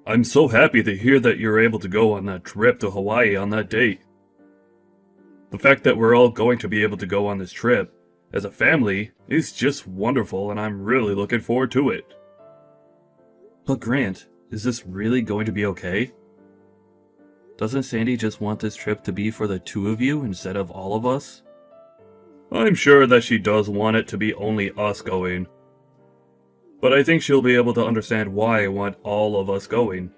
I'm so happy to hear that you're able to go on that trip to Hawaii on that date. The fact that we're all going to be able to go on this trip as a family is just wonderful, and I'm really looking forward to it. But Grant, is this really going to be okay? Doesn't Sandy just want this trip to be for the two of you instead of all of us? I'm sure that she does want it to be only us going. But I think she'll be able to understand why I want all of us going.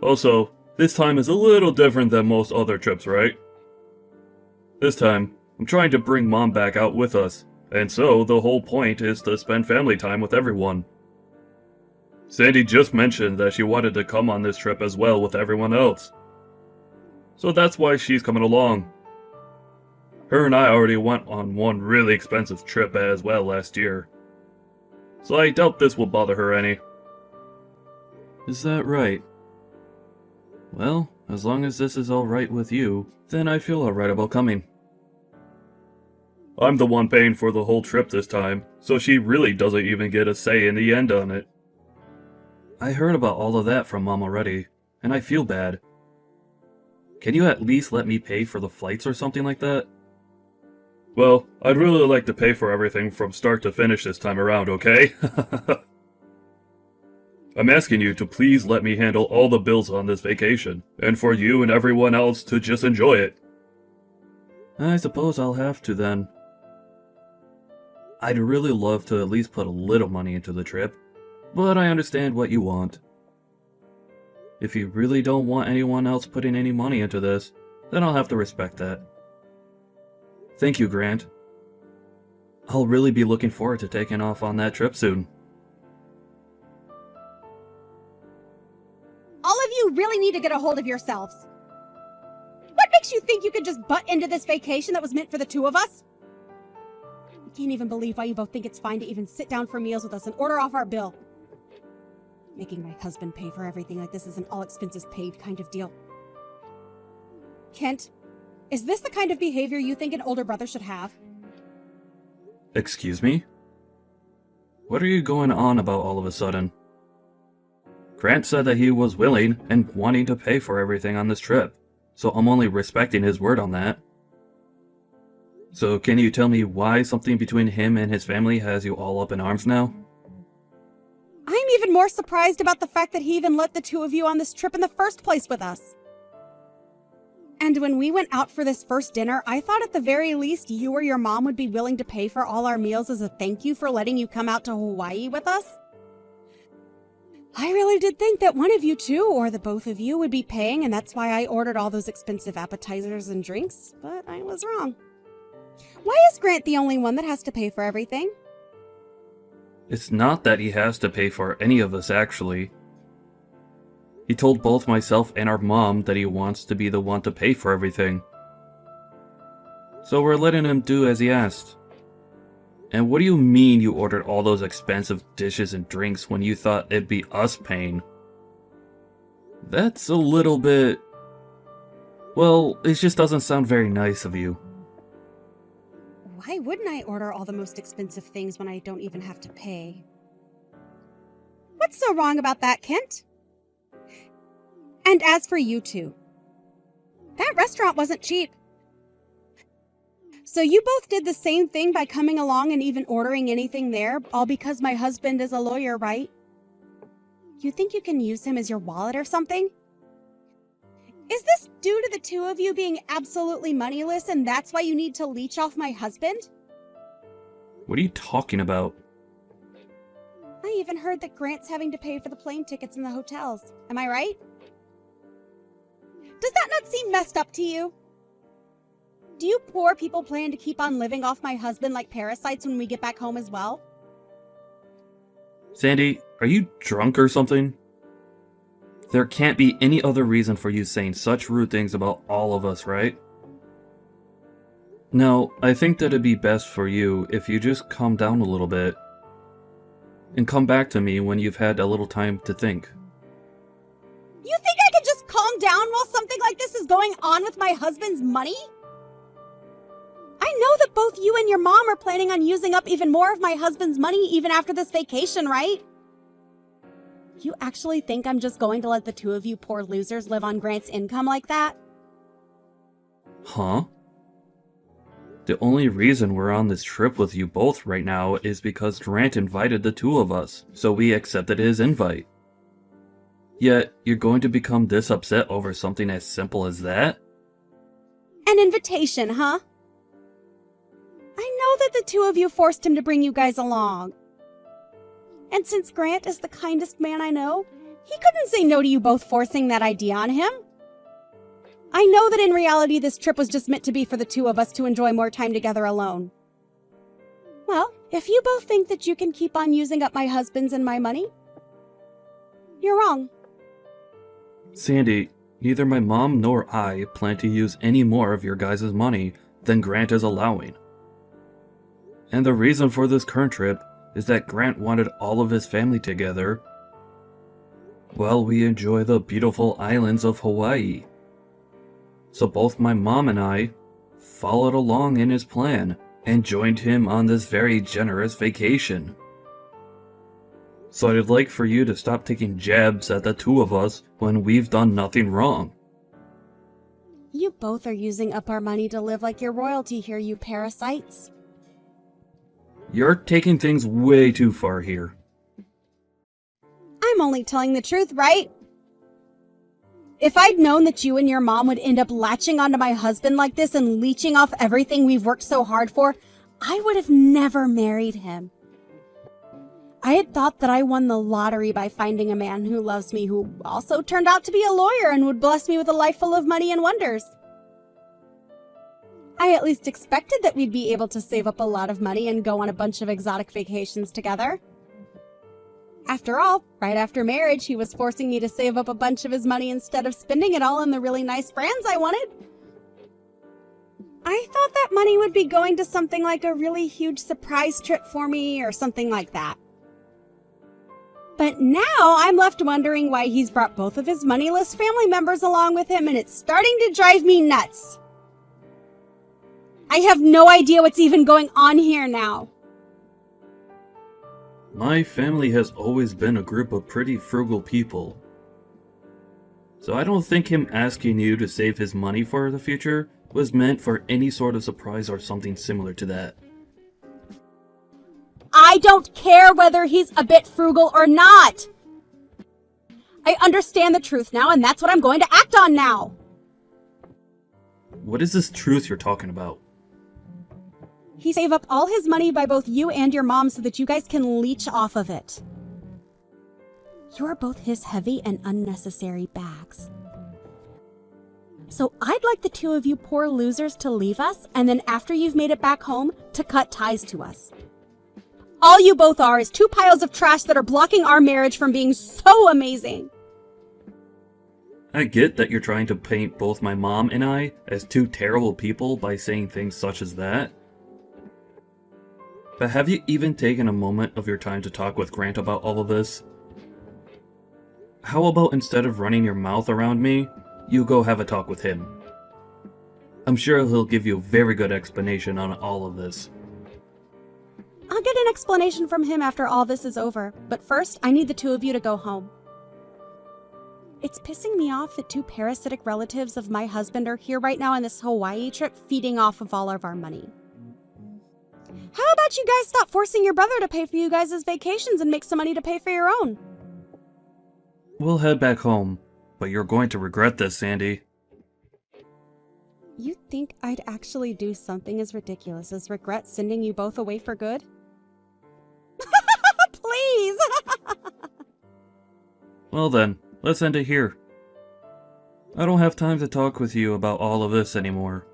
Also, this time is a little different than most other trips, right? This time, I'm trying to bring Mom back out with us, and so the whole point is to spend family time with everyone. Sandy just mentioned that she wanted to come on this trip as well with everyone else. So that's why she's coming along. Her and I already went on one really expensive trip as well last year. So I doubt this will bother her any. Is that right? Well, as long as this is alright with you, then I feel alright about coming. I'm the one paying for the whole trip this time, so she really doesn't even get a say in the end on it. I heard about all of that from Mom already, and I feel bad. Can you at least let me pay for the flights or something like that? Well, I'd really like to pay for everything from start to finish this time around, okay? I'm asking you to please let me handle all the bills on this vacation, and for you and everyone else to just enjoy it. I suppose I'll have to then. I'd really love to at least put a little money into the trip, but I understand what you want. If you really don't want anyone else putting any money into this, then I'll have to respect that. Thank you, Grant. I'll really be looking forward to taking off on that trip soon. All of you really need to get a hold of yourselves. What makes you think you could just butt into this vacation that was meant for the two of us? I can't even believe why you both think it's fine to even sit down for meals with us and order off our bill. Making my husband pay for everything like this is an all-expenses-paid kind of deal. Kent, is this the kind of behavior you think an older brother should have? Excuse me? What are you going on about all of a sudden? Grant said that he was willing and wanting to pay for everything on this trip, so I'm only respecting his word on that. So can you tell me why something between him and his family has you all up in arms now? I'm even more surprised about the fact that he even let the two of you on this trip in the first place with us. And when we went out for this first dinner, I thought at the very least you or your mom would be willing to pay for all our meals as a thank you for letting you come out to Hawaii with us. I really did think that one of you two, or the both of you, would be paying, and that's why I ordered all those expensive appetizers and drinks, but I was wrong. Why is Grant the only one that has to pay for everything? It's not that he has to pay for any of us, actually. He told both myself and our mom that he wants to be the one to pay for everything. So we're letting him do as he asked. And what do you mean you ordered all those expensive dishes and drinks when you thought it'd be us paying? That's a little bit... Well, it just doesn't sound very nice of you. Why wouldn't I order all the most expensive things when I don't even have to pay? What's so wrong about that, Kent? And as for you two, that restaurant wasn't cheap. So you both did the same thing by coming along and even ordering anything there, all because my husband is a lawyer, right? You think you can use him as your wallet or something? Is this due to the two of you being absolutely moneyless and that's why you need to leech off my husband? What are you talking about? I even heard that Grant's having to pay for the plane tickets and the hotels. Am I right? Does that not seem messed up to you? Do you poor people plan to keep on living off my husband like parasites when we get back home as well? Sandy, are you drunk or something? There can't be any other reason for you saying such rude things about all of us, right? No, I think that it'd be best for you if you just calm down a little bit. And come back to me when you've had a little time to think. You think I could just calm down while something like this is going on with my husband's money? I know that both you and your mom are planning on using up even more of my husband's money even after this vacation, right? You actually think I'm just going to let the two of you poor losers live on Grant's income like that? Huh? The only reason we're on this trip with you both right now is because Grant invited the two of us, so we accepted his invite. Yet, you're going to become this upset over something as simple as that? An invitation, huh? I know that the two of you forced him to bring you guys along. And since Grant is the kindest man I know, he couldn't say no to you both forcing that idea on him. I know that in reality this trip was just meant to be for the two of us to enjoy more time together alone. Well, if you both think that you can keep on using up my husband's and my money, you're wrong. Sandy, neither my mom nor I plan to use any more of your guys' money than Grant is allowing. And the reason for this current trip is that Grant wanted all of his family together while we enjoy the beautiful islands of Hawaii. So both my mom and I followed along in his plan and joined him on this very generous vacation. So I'd like for you to stop taking jabs at the two of us when we've done nothing wrong. You both are using up our money to live like you're royalty here, you parasites. You're taking things way too far here. I'm only telling the truth, right? If I'd known that you and your mom would end up latching onto my husband like this and leeching off everything we've worked so hard for, I would have never married him. I had thought that I won the lottery by finding a man who loves me, who also turned out to be a lawyer and would bless me with a life full of money and wonders. I at least expected that we'd be able to save up a lot of money and go on a bunch of exotic vacations together. After all, right after marriage, he was forcing me to save up a bunch of his money instead of spending it all on the really nice brands I wanted. I thought that money would be going to something like a really huge surprise trip for me or something like that. But now I'm left wondering why he's brought both of his moneyless family members along with him, and it's starting to drive me nuts. I have no idea what's even going on here now. My family has always been a group of pretty frugal people. So I don't think him asking you to save his money for the future was meant for any sort of surprise or something similar to that. I don't care whether he's a bit frugal or not. I understand the truth now, and that's what I'm going to act on now. What is this truth you're talking about? He saved up all his money by both you and your mom so that you guys can leech off of it. You're both his heavy and unnecessary bags. So I'd like the two of you poor losers to leave us, and then after you've made it back home, to cut ties to us. All you both are is two piles of trash that are blocking our marriage from being so amazing. I get that you're trying to paint both my mom and I as two terrible people by saying things such as that. But have you even taken a moment of your time to talk with Grant about all of this? How about instead of running your mouth around me, you go have a talk with him? I'm sure he'll give you a very good explanation on all of this. I'll get an explanation from him after all this is over, but first I need the two of you to go home. It's pissing me off that two parasitic relatives of my husband are here right now on this Hawaii trip feeding off of all of our money. How about you guys stop forcing your brother to pay for you guys' vacations and make some money to pay for your own? We'll head back home, but you're going to regret this, Sandy. You think I'd actually do something as ridiculous as regret sending you both away for good? Please! Well then, let's end it here. I don't have time to talk with you about all of this anymore.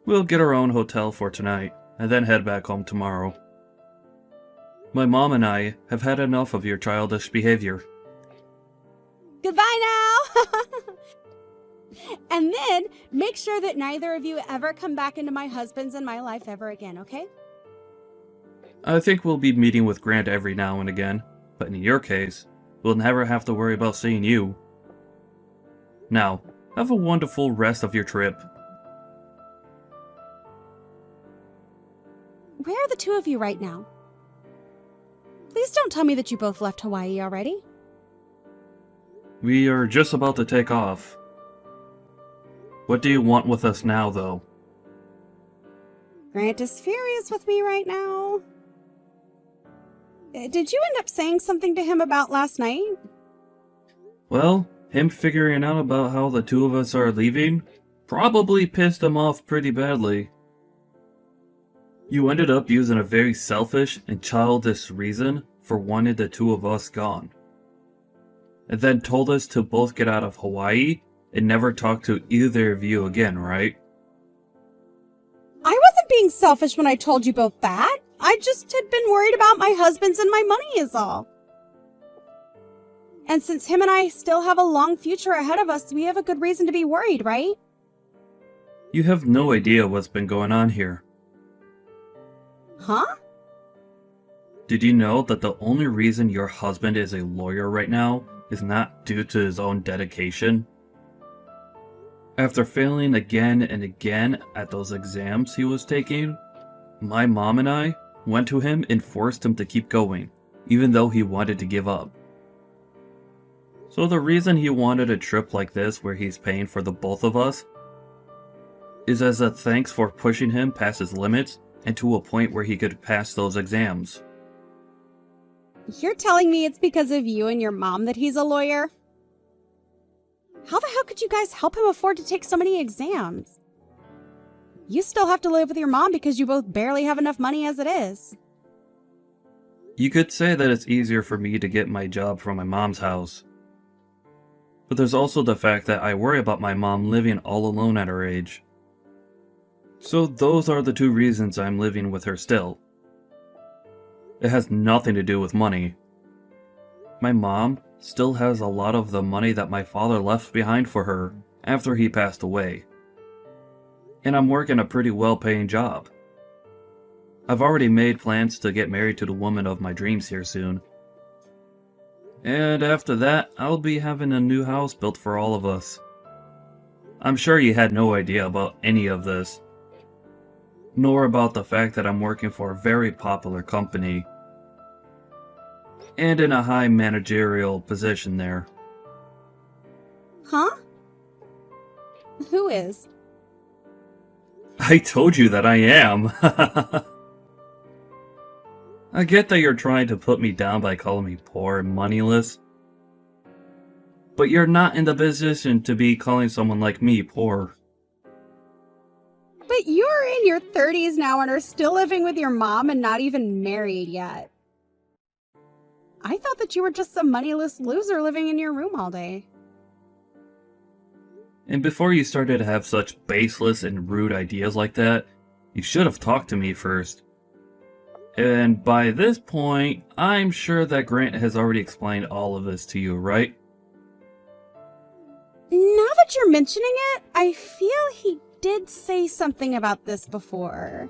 We'll get our own hotel for tonight, and then head back home tomorrow. My mom and I have had enough of your childish behavior. Goodbye now! And then, make sure that neither of you ever come back into my husband's and my life ever again, okay? I think we'll be meeting with Grant every now and again, but in your case, we'll never have to worry about seeing you. Now, have a wonderful rest of your trip. Where are the two of you right now? Please don't tell me that you both left Hawaii already. We are just about to take off. What do you want with us now, though? Grant is furious with me right now. Did you end up saying something to him about last night? Well, him figuring out about how the two of us are leaving probably pissed him off pretty badly. You ended up using a very selfish and childish reason for wanting the two of us gone. And then told us to both get out of Hawaii and never talk to either of you again, right? I wasn't being selfish when I told you both that. I just had been worried about my husband's and my money is all. And since him and I still have a long future ahead of us, we have a good reason to be worried, right? You have no idea what's been going on here. Huh? Did you know that the only reason your husband is a lawyer right now is not due to his own dedication? After failing again and again at those exams he was taking, my mom and I went to him and forced him to keep going, even though he wanted to give up. So the reason he wanted a trip like this where he's paying for the both of us is as a thanks for pushing him past his limits and to a point where he could pass those exams. You're telling me it's because of you and your mom that he's a lawyer? How the hell could you guys help him afford to take so many exams? You still have to live with your mom because you both barely have enough money as it is. You could say that it's easier for me to get my job from my mom's house. But there's also the fact that I worry about my mom living all alone at her age. So those are the two reasons I'm living with her still. It has nothing to do with money. My mom still has a lot of the money that my father left behind for her after he passed away. And I'm working a pretty well-paying job. I've already made plans to get married to the woman of my dreams here soon. And after that, I'll be having a new house built for all of us. I'm sure you had no idea about any of this. Nor about the fact that I'm working for a very popular company. And in a high managerial position there. Huh? Who is? I told you that I am. I get that you're trying to put me down by calling me poor and moneyless. But you're not in the position to be calling someone like me poor. But you're in your 30s now and are still living with your mom and not even married yet. I thought that you were just some moneyless loser living in your room all day. And before you started to have such baseless and rude ideas like that, you should have talked to me first. And by this point, I'm sure that Grant has already explained all of this to you, right? Now that you're mentioning it, I feel he did say something about this before.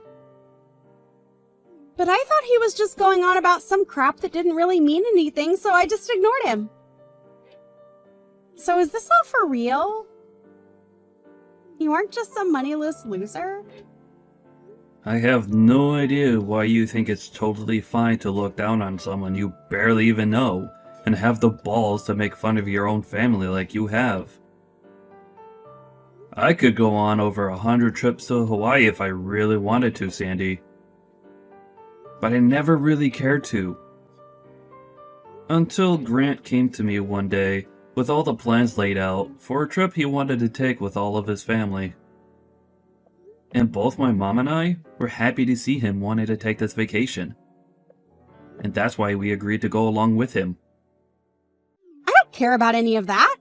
But I thought he was just going on about some crap that didn't really mean anything, so I just ignored him. So is this all for real? You aren't just some moneyless loser? I have no idea why you think it's totally fine to look down on someone you barely even know and have the balls to make fun of your own family like you have. I could go on over 100 trips to Hawaii if I really wanted to, Sandy. But I never really cared to. Until Grant came to me one day with all the plans laid out for a trip he wanted to take with all of his family. And both my mom and I were happy to see him wanting to take this vacation. And that's why we agreed to go along with him. I don't care about any of that.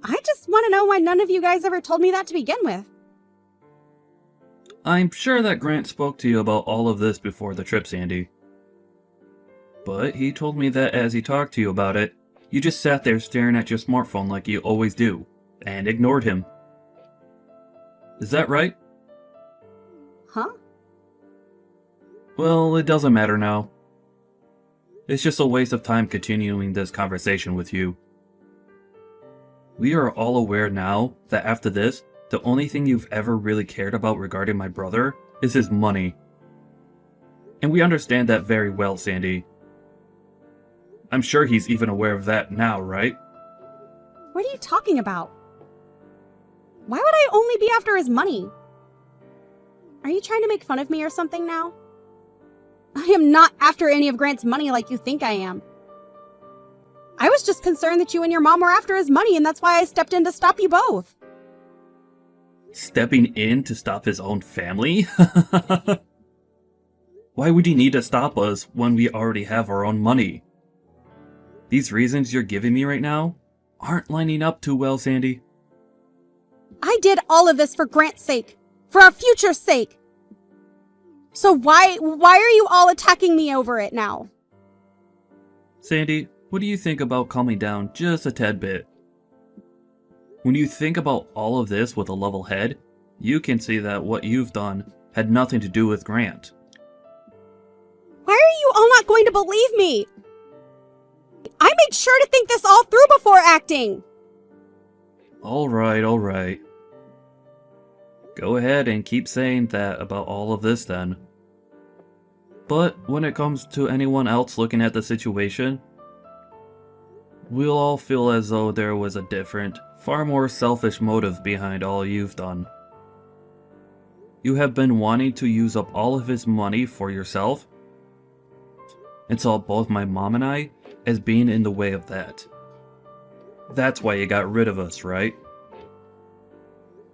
I just want to know why none of you guys ever told me that to begin with. I'm sure that Grant spoke to you about all of this before the trip, Sandy. But he told me that as he talked to you about it, you just sat there staring at your smartphone like you always do, and ignored him. Is that right? Huh? Well, it doesn't matter now. It's just a waste of time continuing this conversation with you. We are all aware now that after this, the only thing you've ever really cared about regarding my brother is his money. And we understand that very well, Sandy. I'm sure he's even aware of that now, right? What are you talking about? Why would I only be after his money? Are you trying to make fun of me or something now? I am not after any of Grant's money like you think I am. I was just concerned that you and your mom were after his money, and that's why I stepped in to stop you both. Stepping in to stop his own family? Why would he need to stop us when we already have our own money? These reasons you're giving me right now aren't lining up too well, Sandy. I did all of this for Grant's sake, for our future's sake. So why are you all attacking me over it now? Sandy, what do you think about calming down just a tad bit? When you think about all of this with a level head, you can see that what you've done had nothing to do with Grant. Why are you all not going to believe me? I made sure to think this all through before acting. Alright. Go ahead and keep saying that about all of this then. But when it comes to anyone else looking at the situation, we'll all feel as though there was a different, far more selfish motive behind all you've done. You have been wanting to use up all of his money for yourself, and saw both my mom and I as being in the way of that. That's why you got rid of us, right?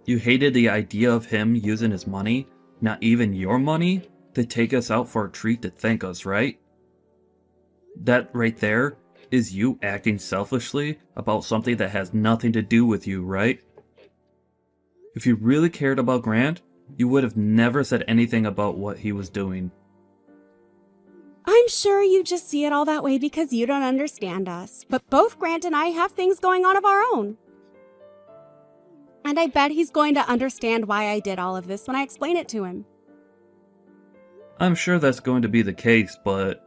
You hated the idea of him using his money, not even your money, to take us out for a treat to thank us, right? That right there is you acting selfishly about something that has nothing to do with you, right? If you really cared about Grant, you would have never said anything about what he was doing. I'm sure you just see it all that way because you don't understand us. But both Grant and I have things going on of our own. And I bet he's going to understand why I did all of this when I explain it to him. I'm sure that's going to be the case, but...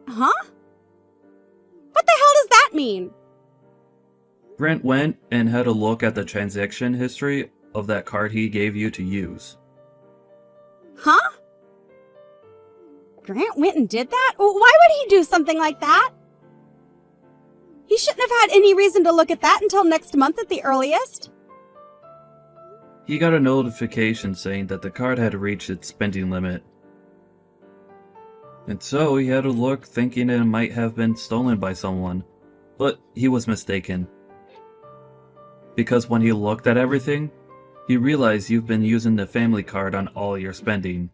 Huh? What the hell does that mean? Grant went and had a look at the transaction history of that card he gave you to use. Huh? Grant went and did that? Why would he do something like that? He shouldn't have had any reason to look at that until next month at the earliest. He got a notification saying that the card had reached its spending limit. And so he had a look thinking it might have been stolen by someone, but he was mistaken. Because when he looked at everything, he realized you've been using the family card on all your spending.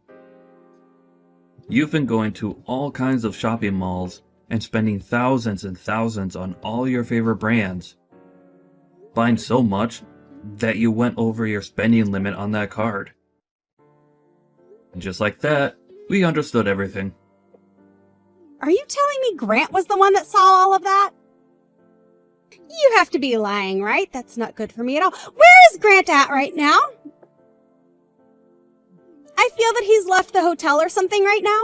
You've been going to all kinds of shopping malls and spending thousands and thousands on all your favorite brands. Buying so much that you went over your spending limit on that card. And just like that, we understood everything. Are you telling me Grant was the one that saw all of that? You have to be lying, right? That's not good for me at all. Where is Grant at right now? I feel that he's left the hotel or something right now.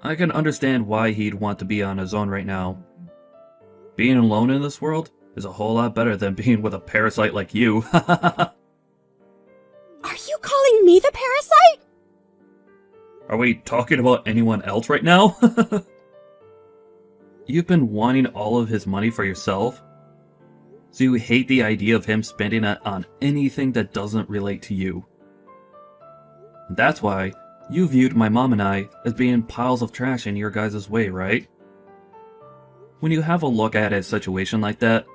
I can understand why he'd want to be on his own right now. Being alone in this world is a whole lot better than being with a parasite like you. Are you calling me the parasite? Are we talking about anyone else right now? You've been wanting all of his money for yourself, so you hate the idea of him spending it on anything that doesn't relate to you. That's why you viewed my mom and I as being piles of trash in your guys' way, right? When you have a look at a situation like that,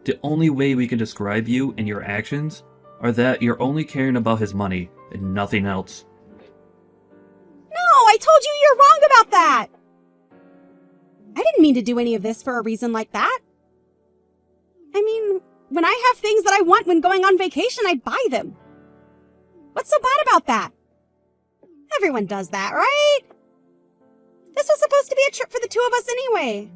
the only way we can describe you and your actions are that you're only caring about his money and nothing else. No, I told you you're wrong about that. I didn't mean to do any of this for a reason like that. I mean, when I have things that I want when going on vacation, I buy them. What's so bad about that? Everyone does that, right? This was supposed to be a trip for the two of us anyway.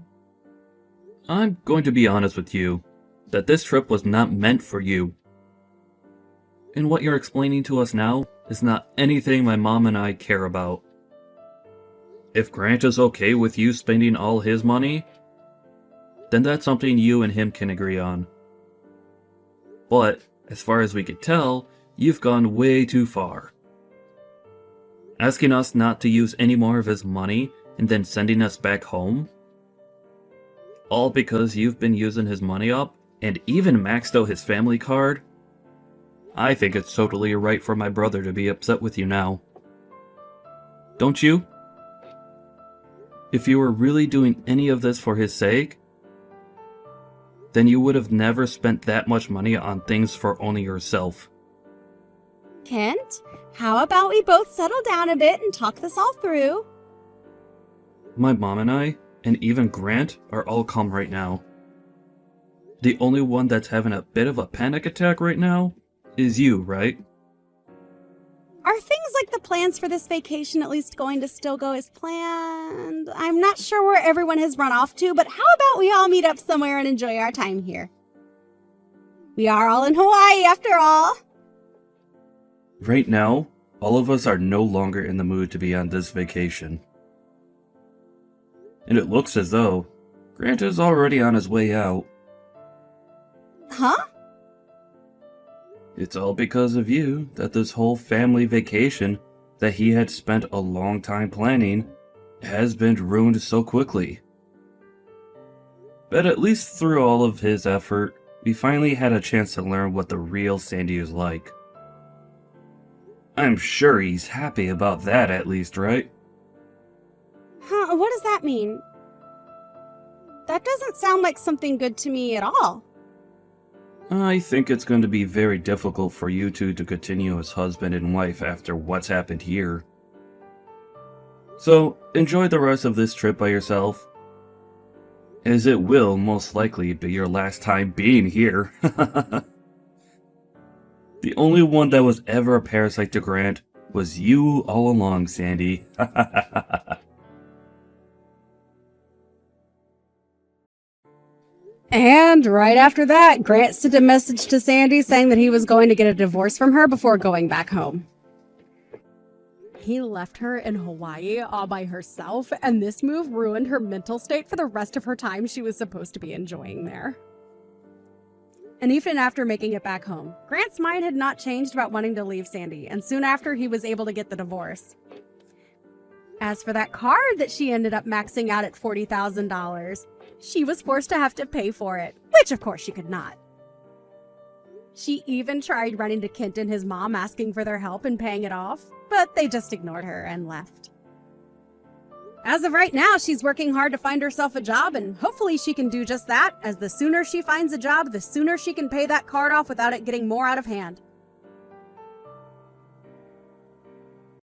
I'm going to be honest with you, that this trip was not meant for you. And what you're explaining to us now is not anything my mom and I care about. If Grant is okay with you spending all his money, then that's something you and him can agree on. But, as far as we could tell, you've gone way too far. Asking us not to use any more of his money and then sending us back home? All because you've been using his money up and even maxed out his family card? I think it's totally right for my brother to be upset with you now. Don't you? If you were really doing any of this for his sake, then you would have never spent that much money on things for only yourself. Kent, how about we both settle down a bit and talk this all through? My mom and I, and even Grant, are all calm right now. The only one that's having a bit of a panic attack right now is you, right? Are things like the plans for this vacation at least going to still go as planned? I'm not sure where everyone has run off to, but how about we all meet up somewhere and enjoy our time here? We are all in Hawaii after all. Right now, all of us are no longer in the mood to be on this vacation. And it looks as though Grant is already on his way out. Huh? It's all because of you that this whole family vacation that he had spent a long time planning has been ruined so quickly. But at least through all of his effort, we finally had a chance to learn what the real Sandy is like. I'm sure he's happy about that at least, right? Huh, what does that mean? That doesn't sound like something good to me at all. I think it's going to be very difficult for you two to continue as husband and wife after what's happened here. So, enjoy the rest of this trip by yourself, as it will most likely be your last time being here. The only one that was ever a parasite to Grant was you all along, Sandy. And right after that, Grant sent a message to Sandy saying that he was going to get a divorce from her before going back home. He left her in Hawaii all by herself, and this move ruined her mental state for the rest of her time she was supposed to be enjoying there. And even after making it back home, Grant's mind had not changed about wanting to leave Sandy, and soon after he was able to get the divorce. As for that card that she ended up maxing out at $40,000, she was forced to have to pay for it, which of course she could not. She even tried running to Kent and his mom asking for their help in paying it off, but they just ignored her and left. As of right now, she's working hard to find herself a job, and hopefully she can do just that, as the sooner she finds a job, the sooner she can pay that card off without it getting more out of hand.